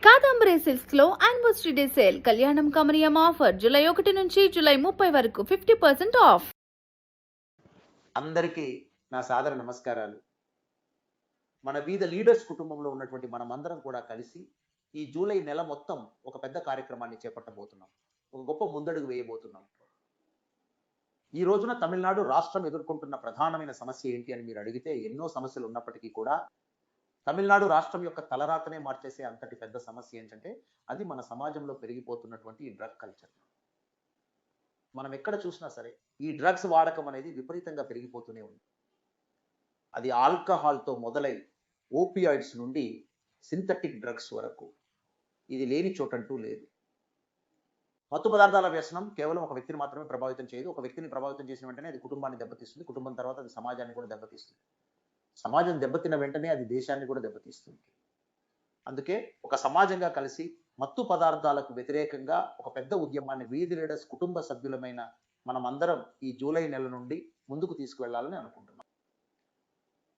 Kadambari silks లో anniversary day sale కళ్యాణం కమనీయం ఆఫర్ జూలై 1 నుంచి జూలై 30 వరకు 50% ఆఫ్. అందరికీ నా సాదర నమస్కారాలు. మన వీధ లీడర్స్ కుటుంబంలో ఉన్నటువంటి మనమందరం కూడా కలిసి ఈ జూలై నెల మొత్తం ఒక పెద్ద కార్యక్రమాన్ని చేపట్టబోతున్నాం. ఒక గొప్ప ముందడుగు వేయబోతున్నాం. ఈ రోజున తమిళనాడు రాష్ట్రం ఎదుర్కొంటున్న ప్రధానమైన సమస్య ఏంటి అని మీరు అడిగితే ఎన్నో సమస్యలు ఉన్నప్పటికీ కూడా తమిళనాడు రాష్ట్రం యొక్క తలరాతనే మార్చేసే అంతటి పెద్ద సమస్య ఏంటంటే అది మన సమాజంలో పెరిగిపోతున్నటువంటి ఈ డ్రగ్ కల్చర్. మనం ఎక్కడ చూసినా సరే ఈ డ్రగ్స్ వాడకం అనేది విపరీతంగా పెరిగిపోతూనే ఉంది. అది ఆల్కహాల్తో మొదలై ఓపియాయిడ్స్ నుండి సింథటిక్ డ్రగ్స్ వరకు ఇది లేని చోటంటూ లేదు. మత్తు పదార్థాల వ్యసనం కేవలం ఒక వ్యక్తిని మాత్రమే ప్రభావితం చేయదు. ఒక వ్యక్తిని ప్రభావితం చేసిన వెంటనే అది కుటుంబాన్ని దెబ్బతీస్తుంది. కుటుంబం తర్వాత అది సమాజాన్ని కూడా దెబ్బతీస్తుంది. సమాజం దెబ్బతిన్న వెంటనే అది దేశాన్ని కూడా దెబ్బతీస్తుంది. అందుకే ఒక సమాజంగా కలిసి మత్తు పదార్థాలకు వ్యతిరేకంగా ఒక పెద్ద ఉద్యమాన్ని వీధి లీడర్స్ కుటుంబ సభ్యులమైన మనమందరం ఈ జూలై నెల నుండి ముందుకు తీసుకువెళ్లాలని అనుకుంటున్నాం.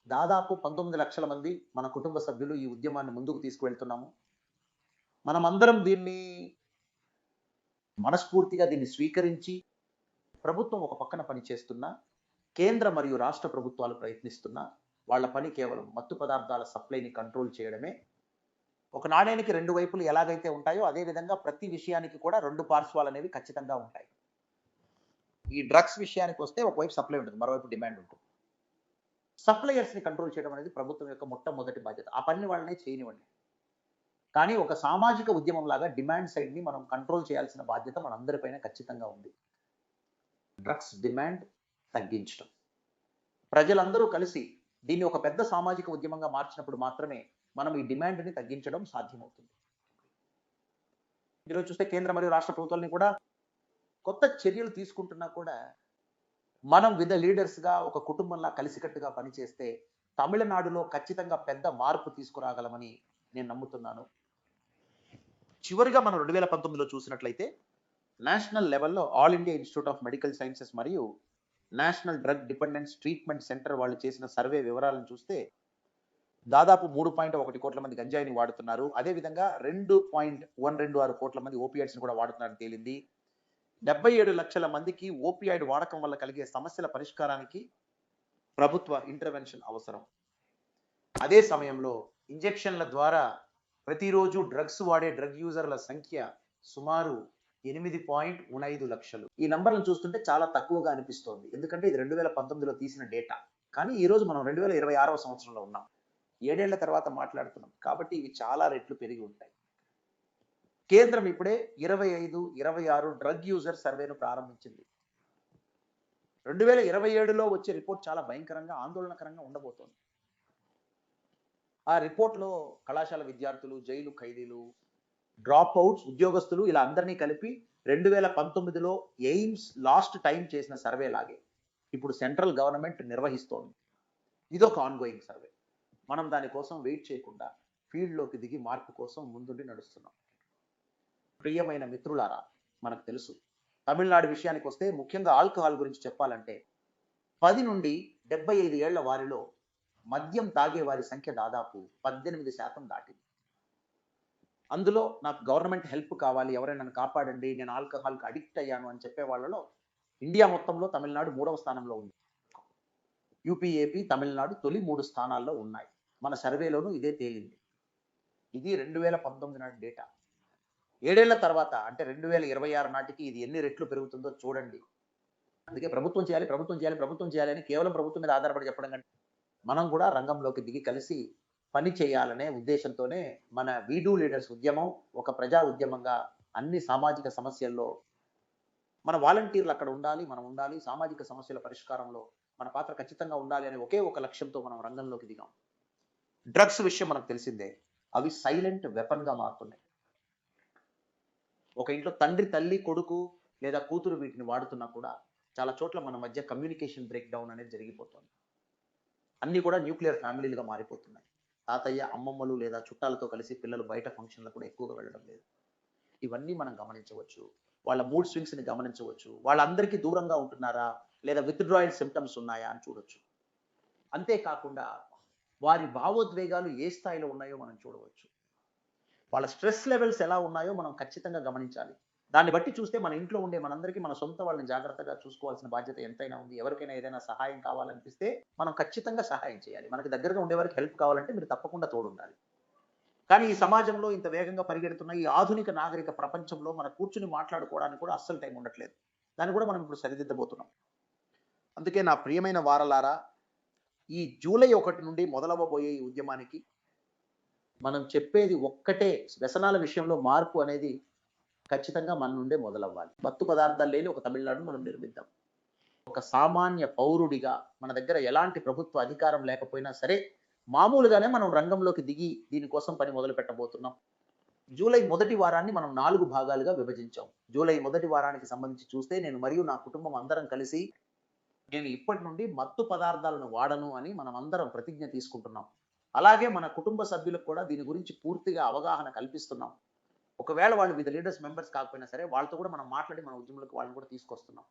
దాదాపు 19 లక్షల మంది మన కుటుంబ సభ్యులు ఈ ఉద్యమాన్ని ముందుకు తీసుకువెళ్తున్నాము. మనమందరం దీన్ని మనస్ఫూర్తిగా దీన్ని స్వీకరించి ప్రభుత్వం ఒక పక్కన పనిచేస్తున్నా, కేంద్ర మరియు రాష్ట్ర ప్రభుత్వాలు ప్రయత్నిస్తున్నా వాళ్ళ పని కేవలం మత్తు పదార్థాల సప్లైని కంట్రోల్ చేయడమే. ఒక నాణేనికి రెండు వైపులు ఎలాగైతే ఉంటాయో అదే విధంగా ప్రతి విషయానికి కూడా రెండు పార్శ్వాలు అనేవి ఖచ్చితంగా ఉంటాయి. ఈ డ్రగ్స్ విషయానికి వస్తే ఒకవైపు సప్లై ఉంటుంది, మరోవైపు డిమాండ్ ఉంటుంది. సప్లయర్స్ని కంట్రోల్ చేయడం అనేది ప్రభుత్వం యొక్క మొట్టమొదటి బాధ్యత. ఆ పని వాళ్ళనే చేయనివ్వండి. కానీ ఒక సామాజిక ఉద్యమం లాగా డిమాండ్ సైడ్ని మనం కంట్రోల్ చేయాల్సిన బాధ్యత మనందరిపైన ఖచ్చితంగా ఉంది. డ్రగ్స్ డిమాండ్ తగ్గించడం, ప్రజలందరూ కలిసి దీన్ని ఒక పెద్ద సామాజిక ఉద్యమంగా మార్చినప్పుడు మాత్రమే మనం ఈ డిమాండ్ని తగ్గించడం సాధ్యమవుతుంది. ఈరోజు చూస్తే కేంద్ర మరియు రాష్ట్ర ప్రభుత్వాలని కూడా కొత్త చర్యలు తీసుకుంటున్నా కూడా మనం వివిధ లీడర్స్గా ఒక కుటుంబంలా కలిసికట్టుగా పనిచేస్తే తమిళనాడులో ఖచ్చితంగా పెద్ద మార్పు తీసుకురాగలమని నేను నమ్ముతున్నాను. చివరిగా మనం 2019లో చూసినట్లయితే నేషనల్ లెవెల్లో All India Institute of Medical Sciences మరియు national drug dependence treatment centre వాళ్ళు చేసిన సర్వే వివరాలను చూస్తే దాదాపు 3.1 కోట్ల మంది గంజాయిని వాడుతున్నారు. అదేవిధంగా 2.126 కోట్ల మంది ఓపియాయిడ్స్ని కూడా వాడుతున్నారని తేలింది. 77 లక్షల మందికి ఓపియాయిడ్ వాడకం వల్ల కలిగే సమస్యల పరిష్కారానికి ప్రభుత్వ ఇంటర్వెన్షన్ అవసరం. అదే సమయంలో ఇంజెక్షన్ల ద్వారా ప్రతిరోజు డ్రగ్స్ వాడే డ్రగ్ యూజర్ల సంఖ్య సుమారు 8.15 లక్షలు. ఈ నంబర్లను చూస్తుంటే చాలా తక్కువగా అనిపిస్తోంది, ఎందుకంటే ఇది 2019లో తీసిన డేటా. కానీ ఈరోజు మనం 2026వ సంవత్సరంలో ఉన్నాం, 7 ఏళ్ల తర్వాత మాట్లాడుతున్నాం. కాబట్టి ఇవి చాలా రెట్లు పెరిగి ఉంటాయి. కేంద్రం ఇప్పుడే 25-26 డ్రగ్ యూజర్ సర్వేను ప్రారంభించింది. 2027లో వచ్చే రిపోర్ట్ చాలా భయంకరంగా ఆందోళనకరంగా ఉండబోతోంది. ఆ రిపోర్ట్లో కళాశాల విద్యార్థులు, జైలు ఖైదీలు, డ్రాప్ అవుట్స్, ఉద్యోగస్తులు ఇలా అందరినీ కలిపి 2019లో ఎయిమ్స్ లాస్ట్ టైం చేసిన సర్వే లాగే ఇప్పుడు సెంట్రల్ గవర్నమెంట్ నిర్వహిస్తోంది. ఇదొక ఆన్గోయింగ్ సర్వే. మనం దానికోసం వెయిట్ చేయకుండా ఫీల్డ్లోకి దిగి మార్పు కోసం ముందుండి నడుస్తున్నాం. ప్రియమైన మిత్రులారా, మనకు తెలుసు తమిళనాడు విషయానికి వస్తే ముఖ్యంగా ఆల్కహాల్ గురించి చెప్పాలంటే 10 నుండి 75 ఏళ్ల వారిలో మద్యం తాగే వారి సంఖ్య దాదాపు 18% దాటింది. అందులో నాకు గవర్నమెంట్ హెల్ప్ కావాలి, ఎవరైనా నన్ను కాపాడండి, నేను ఆల్కహాల్కి అడిక్ట్ అయ్యాను అని చెప్పే వాళ్ళలో ఇండియా మొత్తంలో తమిళనాడు 3వ స్థానంలో ఉంది. యూపీ, ఏపీ, తమిళనాడు తొలి 3 స్థానాల్లో ఉన్నాయి. మన సర్వేలోనూ ఇదే తేలింది. ఇది 2019 నాటి డేటా. 7 ఏళ్ల తర్వాత అంటే 2026 నాటికి ఇది ఎన్ని రెట్లు పెరుగుతుందో చూడండి. అందుకే ప్రభుత్వం చేయాలి, ప్రభుత్వం చేయాలి, ప్రభుత్వం చేయాలి అని కేవలం ప్రభుత్వం మీద ఆధారపడి చెప్పడం కంటే మనం కూడా రంగంలోకి దిగి కలిసి పని చేయాలనే ఉద్దేశంతోనే మన వీడూ లీడర్స్ ఉద్యమం ఒక ప్రజా ఉద్యమంగా అన్ని సామాజిక సమస్యల్లో మన వాలంటీర్లు అక్కడ ఉండాలి, మనం ఉండాలి, సామాజిక సమస్యల పరిష్కారంలో మన పాత్ర ఖచ్చితంగా ఉండాలి అనే ఒకే ఒక లక్ష్యంతో మనం రంగంలోకి దిగాం. డ్రగ్స్ విషయం మనకు తెలిసిందే, అవి సైలెంట్ వెపన్గా మారుతున్నాయి. ఒక ఇంట్లో తండ్రి, తల్లి, కొడుకు లేదా కూతురు వీటిని వాడుతున్నా కూడా చాలా చోట్ల మన మధ్య కమ్యూనికేషన్ బ్రేక్ డౌన్ అనేది జరిగిపోతుంది. అన్నీ కూడా న్యూక్లియర్ ఫ్యామిలీలుగా మారిపోతున్నాయి. తాతయ్య, అమ్మమ్మలు లేదా చుట్టాలతో కలిసి పిల్లలు బయట ఫంక్షన్లకు కూడా ఎక్కువగా వెళ్ళడం లేదు. ఇవన్నీ మనం గమనించవచ్చు. వాళ్ళ మూడ్ స్వింగ్స్ని గమనించవచ్చు. వాళ్ళందరికీ దూరంగా ఉంటున్నారా లేదా విత్డ్రాయల్ సిమ్టమ్స్ ఉన్నాయా అని చూడొచ్చు. అంతేకాకుండా వారి భావోద్వేగాలు ఏ స్థాయిలో ఉన్నాయో మనం చూడవచ్చు. వాళ్ళ స్ట్రెస్ లెవెల్స్ ఎలా ఉన్నాయో మనం ఖచ్చితంగా గమనించాలి. దాన్ని బట్టి చూస్తే మన ఇంట్లో ఉండే మనందరికీ మన సొంత వాళ్ళని జాగ్రత్తగా చూసుకోవాల్సిన బాధ్యత ఎంతైనా ఉంది. ఎవరికైనా ఏదైనా సహాయం కావాలనిపిస్తే మనం ఖచ్చితంగా సహాయం చేయాలి. మనకి దగ్గరగా ఉండేవారికి హెల్ప్ కావాలంటే మీరు తప్పకుండా తోడుండాలి. కానీ ఈ సమాజంలో ఇంత వేగంగా పరిగెడుతున్న ఈ ఆధునిక నాగరిక ప్రపంచంలో మనం కూర్చొని మాట్లాడుకోవడానికి కూడా అస్సలు టైం ఉండట్లేదు. దాన్ని కూడా మనం ఇప్పుడు సరిదిద్దబోతున్నాం. అందుకే నా ప్రియమైన వారలారా, ఈ జూలై 1 నుండి మొదలవ్వబోయే ఈ ఉద్యమానికి మనం చెప్పేది ఒక్కటే, వ్యసనాల విషయంలో మార్పు అనేది ఖచ్చితంగా మన నుండే మొదలవ్వాలి. మత్తు పదార్థాలు లేని ఒక తమిళనాడును మనం నిర్మిద్దాం. ఒక సామాన్య పౌరుడిగా మన దగ్గర ఎలాంటి ప్రభుత్వ అధికారం లేకపోయినా సరే, మామూలుగానే మనం రంగంలోకి దిగి దీనికోసం పని మొదలు పెట్టబోతున్నాం. జూలై మొదటి వారాన్ని మనం 4 భాగాలుగా విభజించాం. జూలై మొదటి వారానికి సంబంధించి చూస్తే నేను మరియు నా కుటుంబం అందరం కలిసి నేను ఇప్పటి నుండి మత్తు పదార్థాలను వాడను అని మనం అందరం ప్రతిజ్ఞ తీసుకుంటున్నాం. అలాగే మన కుటుంబ సభ్యులకు కూడా దీని గురించి పూర్తిగా అవగాహన కల్పిస్తున్నాం. ఒకవేళ వాళ్ళు విత్ లీడర్స్ మెంబర్స్ కాకపోయినా సరే వాళ్ళతో కూడా మనం మాట్లాడి మన ఉద్యమంలోకి వాళ్ళని కూడా తీసుకొస్తున్నాం.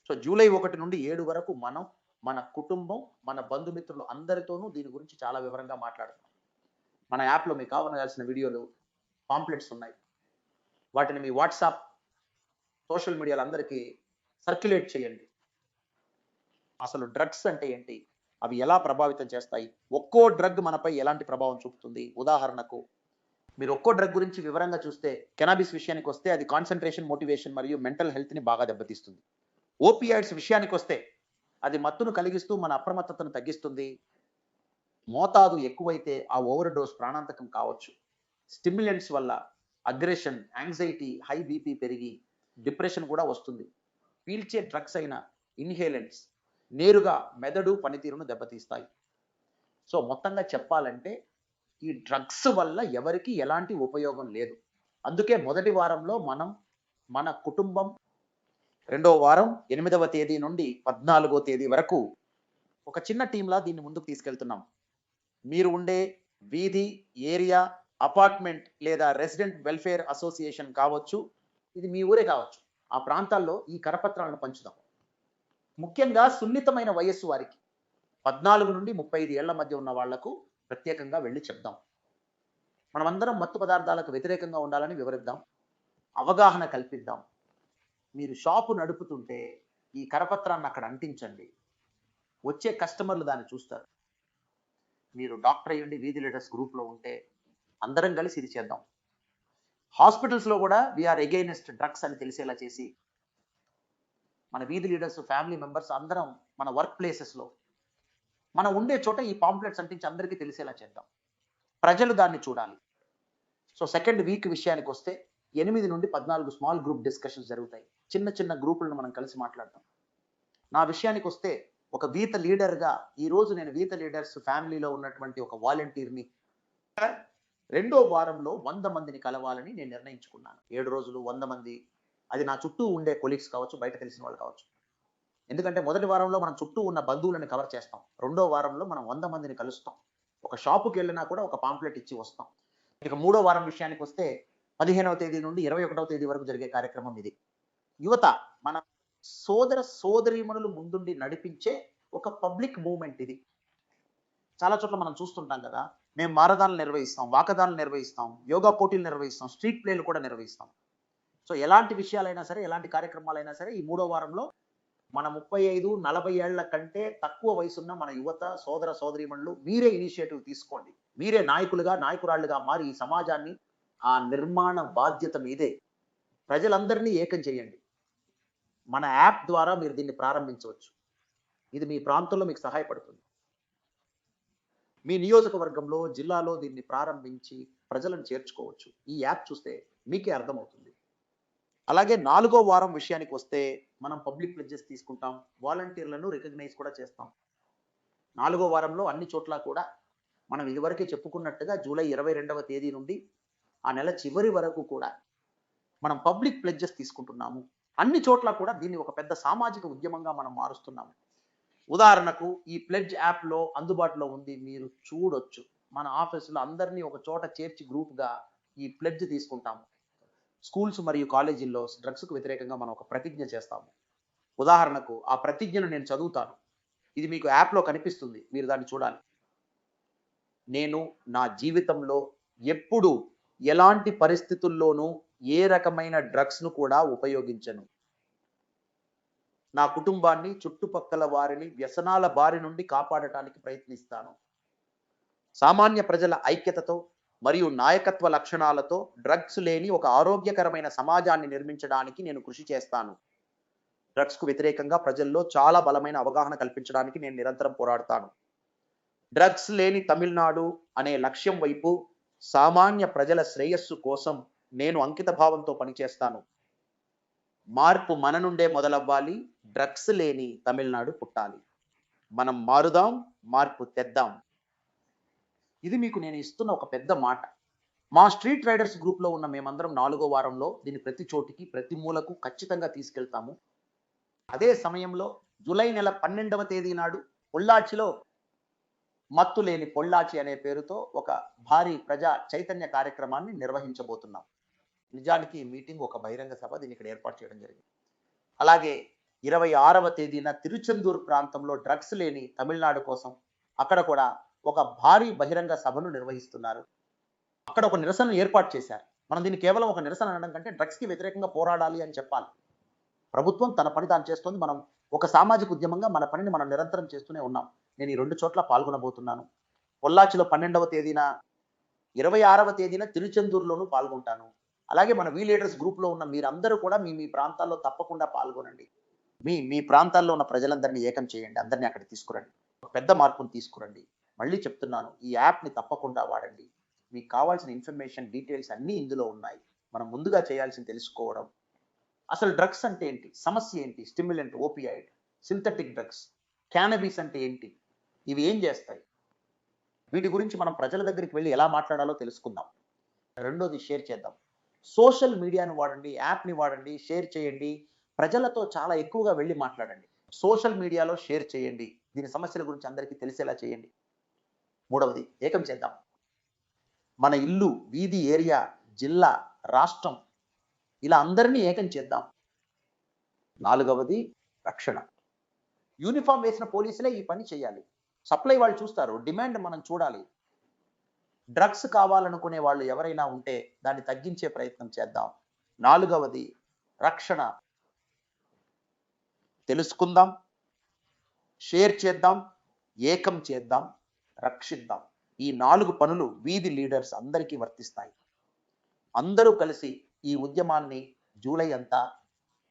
సో జూలై 1 నుండి 7 వరకు మనం మన కుటుంబం, మన బంధుమిత్రులు అందరితోనూ దీని గురించి చాలా వివరంగా మాట్లాడుతున్నాం. మన యాప్లో మీకు కావాల్సిన వీడియోలు, పాంప్లెట్స్ ఉన్నాయి. వాటిని మీ వాట్సాప్, సోషల్ మీడియాలో అందరికీ సర్క్యులేట్ చేయండి. అసలు డ్రగ్స్ అంటే ఏంటి, అవి ఎలా ప్రభావితం చేస్తాయి, ఒక్కో డ్రగ్ మనపై ఎలాంటి ప్రభావం చూపుతుంది. ఉదాహరణకు మీరు ఒక్కో డ్రగ్ గురించి వివరంగా చూస్తే, కెనాబిస్ విషయానికి వస్తే అది కాన్సన్ట్రేషన్, మోటివేషన్ మరియు మెంటల్ హెల్త్ని బాగా దెబ్బతీస్తుంది. ఓపియాయిడ్స్ విషయానికి వస్తే అది మత్తును కలిగిస్తూ మన అప్రమత్తతను తగ్గిస్తుంది. మోతాదు ఎక్కువైతే ఆ ఓవర్ డోస్ ప్రాణాంతకం కావచ్చు. స్టిమ్యులెంట్స్ వల్ల అగ్రెషన్, యాంగ్జైటీ, హై బీపీ పెరిగి డిప్రెషన్ కూడా వస్తుంది. పీల్చే డ్రగ్స్ అయిన ఇన్హేలెంట్స్ నేరుగా మెదడు పనితీరును దెబ్బతీస్తాయి. సో మొత్తంగా చెప్పాలంటే ఈ డ్రగ్స్ వల్ల ఎవరికి ఎలాంటి ఉపయోగం లేదు. అందుకే మొదటి వారంలో మనం మన కుటుంబం, రెండవ వారం 8వ తేదీ నుండి 14వ తేదీ వరకు ఒక చిన్న టీంలా దీన్ని ముందుకు తీసుకెళ్తున్నాం. మీరు ఉండే వీధి, ఏరియా, అపార్ట్మెంట్ లేదా రెసిడెంట్ వెల్ఫేర్ అసోసియేషన్ కావచ్చు, ఇది మీ ఊరే కావచ్చు, ఆ ప్రాంతాల్లో ఈ కరపత్రాలను పంచుదాం. ముఖ్యంగా సున్నితమైన వయస్సు వారికి, 14 నుండి 35 ఏళ్ల మధ్య ఉన్న వాళ్లకు ప్రత్యేకంగా వెళ్ళి చెప్దాం. మనమందరం మత్తు పదార్థాలకు వ్యతిరేకంగా ఉండాలని వివరిద్దాం, అవగాహన కల్పిద్దాం. మీరు షాపు నడుపుతుంటే ఈ కరపత్రాన్ని అక్కడ అంటించండి. వచ్చే కస్టమర్లు దాన్ని చూస్తారు. మీరు డాక్టర్ అయ్యండి, వీధి లీడర్స్ గ్రూప్లో ఉంటే అందరం కలిసి ఇది చేద్దాం. హాస్పిటల్స్లో కూడా వీఆర్ ఎగైనెస్ట్ డ్రగ్స్ అని తెలిసేలా చేసి, మన వీధి లీడర్స్, ఫ్యామిలీ మెంబర్స్ అందరం మన వర్క్ ప్లేసెస్లో, మనం ఉండే చోట ఈ పాంప్లెట్స్ అంటించి అందరికీ తెలిసేలా చేద్దాం. ప్రజలు దాన్ని చూడాలి. సో సెకండ్ వీక్ విషయానికి వస్తే 8 నుండి 14 స్మాల్ గ్రూప్ డిస్కషన్స్ జరుగుతాయి. చిన్న చిన్న గ్రూపులను మనం కలిసి మాట్లాడతాం. నా విషయానికి వస్తే ఒక వీత లీడర్గా ఈరోజు నేను వీత లీడర్స్ ఫ్యామిలీలో ఉన్నటువంటి ఒక వాలంటీర్ని. రెండో వారంలో 100 మందిని కలవాలని నేను నిర్ణయించుకున్నాను. 7 రోజులు 100 మంది. అది నా చుట్టూ ఉండే కొలీగ్స్ కావచ్చు, బయట తెలిసిన వాళ్ళు కావచ్చు. ఎందుకంటే మొదటి వారంలో మనం చుట్టూ ఉన్న బంధువులను కవర్ చేస్తాం. రెండో వారంలో మనం 100 మందిని కలుస్తాం. ఒక షాపుకి వెళ్ళినా కూడా ఒక పాంప్లెట్ ఇచ్చి వస్తాం. ఇక మూడో వారం విషయానికి వస్తే 15వ తేదీ నుండి 21వ తేదీ వరకు జరిగే కార్యక్రమం ఇది. యువత, మన సోదర సోదరీమణులు ముందుండి నడిపించే ఒక పబ్లిక్ మూవ్మెంట్ ఇది. చాలా చోట్ల మనం చూస్తుంటాం కదా, మేము మారథాన్లు నిర్వహిస్తాం, వాకథాన్లు నిర్వహిస్తాం, యోగా పోటీలు నిర్వహిస్తాం, స్ట్రీట్ ప్లేలు కూడా నిర్వహిస్తాం. సో ఎలాంటి విషయాలైనా సరే, ఎలాంటి కార్యక్రమాలైనా సరే ఈ మూడో వారంలో మన 35-40 ఏళ్ల కంటే తక్కువ వయసున్న మన యువత, సోదర సోదరీమణులు మీరే ఇనిషియేటివ్ తీసుకోండి. మీరే నాయకులుగా, నాయకురాళ్లుగా మారి ఈ సమాజాన్ని, ఆ నిర్మాణ బాధ్యత మీదే. ప్రజలందరినీ ఏకం చేయండి. మన యాప్ ద్వారా మీరు దీన్ని ప్రారంభించవచ్చు. ఇది మీ ప్రాంతంలో మీకు సహాయపడుతుంది. మీ నియోజకవర్గంలో, జిల్లాలో దీన్ని ప్రారంభించి ప్రజలను చేర్చుకోవచ్చు. ఈ యాప్ చూస్తే మీకే అర్థమవుతుంది. అలాగే 4వ వారం విషయానికి వస్తే మనం పబ్లిక్ ప్లెడ్జెస్ తీసుకుంటాం, వాలంటీర్లను రికగ్నైజ్ కూడా చేస్తాం. 4వ వారంలో అన్ని చోట్ల కూడా మనం ఇదివరకే చెప్పుకున్నట్టుగా జూలై 22వ తేదీ నుండి ఆ నెల చివరి వరకు కూడా మనం పబ్లిక్ ప్లెడ్జెస్ తీసుకుంటున్నాము. అన్ని చోట్ల కూడా దీన్ని ఒక పెద్ద సామాజిక ఉద్యమంగా మనం మారుస్తున్నాము. ఉదాహరణకు ఈ ప్లెడ్జ్ యాప్లో అందుబాటులో ఉంది, మీరు చూడొచ్చు. మన ఆఫీసులో అందరినీ ఒక చోట చేర్చి గ్రూప్గా ఈ ప్లెడ్జ్ తీసుకుంటాము. స్కూల్స్ మరియు కాలేజీల్లో డ్రగ్స్కు వ్యతిరేకంగా మనం ఒక ప్రతిజ్ఞ చేస్తాము. ఉదాహరణకు ఆ ప్రతిజ్ఞను నేను చదువుతాను. ఇది మీకు యాప్లో కనిపిస్తుంది, మీరు దాన్ని చూడాలి. నేను నా జీవితంలో ఎప్పుడూ ఎలాంటి పరిస్థితుల్లోనూ ఏ రకమైన డ్రగ్స్ను కూడా ఉపయోగించను. నా కుటుంబాన్ని, చుట్టుపక్కల వారిని వ్యసనాల బారి నుండి కాపాడటానికి ప్రయత్నిస్తాను. సామాన్య ప్రజల ఐక్యతతో మరియు నాయకత్వ లక్షణాలతో డ్రగ్స్ లేని ఒక ఆరోగ్యకరమైన సమాజాన్ని నిర్మించడానికి నేను కృషి చేస్తాను. డ్రగ్స్కు వ్యతిరేకంగా ప్రజల్లో చాలా బలమైన అవగాహన కల్పించడానికి నేను నిరంతరం పోరాడతాను. డ్రగ్స్ లేని తమిళనాడు అనే లక్ష్యం వైపు సామాన్య ప్రజల శ్రేయస్సు కోసం నేను అంకిత భావంతో పనిచేస్తాను. మార్పు మన నుండే మొదలవ్వాలి. డ్రగ్స్ లేని తమిళనాడు పుట్టాలి. మనం మారుదాం, మార్పు తెద్దాం. ఇది మీకు నేను ఇస్తున్న ఒక పెద్ద మాట. మా స్ట్రీట్ రైడర్స్ గ్రూప్లో ఉన్న మేమందరం 4వ వారంలో దీన్ని ప్రతి చోటికి, ప్రతి మూలకు ఖచ్చితంగా తీసుకెళ్తాము. అదే సమయంలో జూలై నెల 12వ తేదీ నాడు పొల్లాచిలో మత్తు లేని పొల్లాచి అనే పేరుతో ఒక భారీ ప్రజా చైతన్య కార్యక్రమాన్ని నిర్వహించబోతున్నాం. నిజానికి ఈ మీటింగ్ ఒక బహిరంగ సభ, దీన్ని ఇక్కడ ఏర్పాటు చేయడం జరిగింది. అలాగే 26వ తేదీన తిరుచెందూరు ప్రాంతంలో డ్రగ్స్ లేని తమిళనాడు కోసం అక్కడ కూడా ఒక భారీ బహిరంగ సభను నిర్వహిస్తున్నారు. అక్కడ ఒక నిరసన ఏర్పాటు చేశారు. మనం దీన్ని కేవలం ఒక నిరసన అనడం కంటే డ్రగ్స్కి వ్యతిరేకంగా పోరాడాలి అని చెప్పాలి. ప్రభుత్వం తన పని తాను చేస్తుంది. మనం ఒక సామాజిక ఉద్యమంగా మన పనిని మనం నిరంతరం చేస్తూనే ఉన్నాం. నేను ఈ 2 చోట్ల పాల్గొనబోతున్నాను. పొల్లాచిలో 12వ తేదీన, 26వ తేదీన తిరుచెందూరులోనూ పాల్గొంటాను. అలాగే మన వి లీడర్స్ గ్రూప్లో ఉన్న మీరందరూ కూడా మీ ప్రాంతాల్లో తప్పకుండా పాల్గొనండి. మీ ప్రాంతాల్లో ఉన్న ప్రజలందరినీ ఏకం చేయండి. అందరినీ అక్కడికి తీసుకురండి. పెద్ద మార్పును తీసుకురండి. మళ్ళీ చెప్తున్నాను, ఈ యాప్ని తప్పకుండా వాడండి. మీకు కావాల్సిన ఇన్ఫర్మేషన్, డీటెయిల్స్ అన్నీ ఇందులో ఉన్నాయి. మనం ముందుగా చేయాల్సింది తెలుసుకోవడం. అసలు డ్రగ్స్ అంటే ఏంటి, సమస్య ఏంటి, stimulant, opioid, synthetic drugs, cannabis అంటే ఏంటి, ఇవి ఏం చేస్తాయి, వీటి గురించి మనం ప్రజల దగ్గరికి వెళ్ళి ఎలా మాట్లాడాలో తెలుసుకుందాం. రెండోది, షేర్ చేద్దాం. సోషల్ మీడియాను వాడండి, యాప్ని వాడండి, షేర్ చేయండి. ప్రజలతో చాలా ఎక్కువగా వెళ్ళి మాట్లాడండి. సోషల్ మీడియాలో షేర్ చేయండి. దీని సమస్యల గురించి అందరికీ తెలిసేలా చేయండి. మూడవది, ఏకం చేద్దాం. మన ఇల్లు, వీధి, ఏరియా, జిల్లా, రాష్ట్రం, ఇలా అందరినీ ఏకం చేద్దాం. 4వది, రక్షణ. యూనిఫామ్ వేసిన పోలీసులే ఈ పని చేయాలి. సప్లై వాళ్ళు చూస్తారు, డిమాండ్ మనం చూడాలి. డ్రగ్స్ కావాలనుకునే వాళ్ళు ఎవరైనా ఉంటే దాన్ని తగ్గించే ప్రయత్నం చేద్దాం. 4వది, రక్షణ. తెలుసుకుందాం, షేర్ చేద్దాం, ఏకం చేద్దాం, రక్షిద్దాం. ఈ 4 పనులు వీధి లీడర్స్ అందరికీ వర్తిస్తాయి. అందరూ కలిసి ఈ ఉద్యమాన్ని జూలై అంతా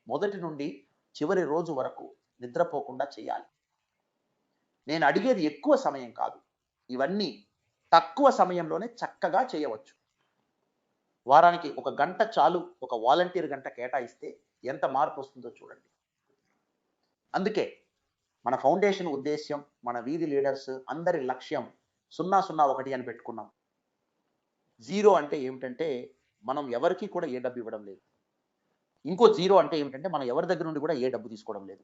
మొదటి నుండి చివరి రోజు వరకు నిద్రపోకుండా చేయాలి. నేను అడిగేది ఎక్కువ సమయం కాదు. ఇవన్నీ తక్కువ సమయంలోనే చక్కగా చేయవచ్చు. వారానికి 1 గంట చాలు. ఒక వాలంటీర్ గంట కేటాయిస్తే ఎంత మార్పు వస్తుందో చూడండి. అందుకే మన ఫౌండేషన్ ఉద్దేశ్యం, మన వీధి లీడర్స్ అందరి లక్ష్యం 001 అని పెట్టుకున్నాం. 0 అంటే ఏమిటంటే మనం ఎవరికి కూడా ఏ డబ్బు ఇవ్వడం లేదు. ఇంకో 0 అంటే ఏమిటంటే మనం ఎవరి దగ్గర నుండి కూడా ఏ డబ్బు తీసుకోవడం లేదు.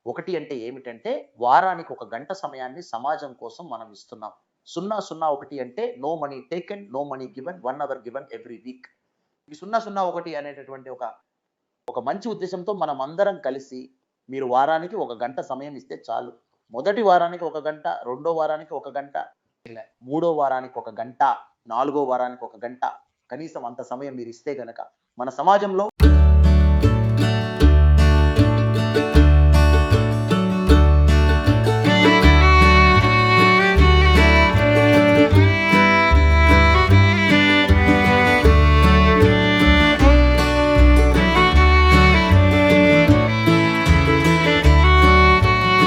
1 అంటే ఏమిటంటే వారానికి 1 గంట సమయాన్ని సమాజం కోసం మనం ఇస్తున్నాం. 001 అంటే no money taken, no money given, 1 hour given every week. ఈ 001 అనేటటువంటి ఒక మంచి ఉద్దేశంతో మనం అందరం కలిసి, మీరు వారానికి 1 గంట సమయం ఇస్తే చాలు. మొదటి వారానికి 1 గంట, రెండో వారానికి 1 గంట, మూడో వారానికి 1 గంట, 4వ వారానికి 1 గంట, కనీసం అంత సమయం మీరు ఇస్తే గనక మన సమాజంలో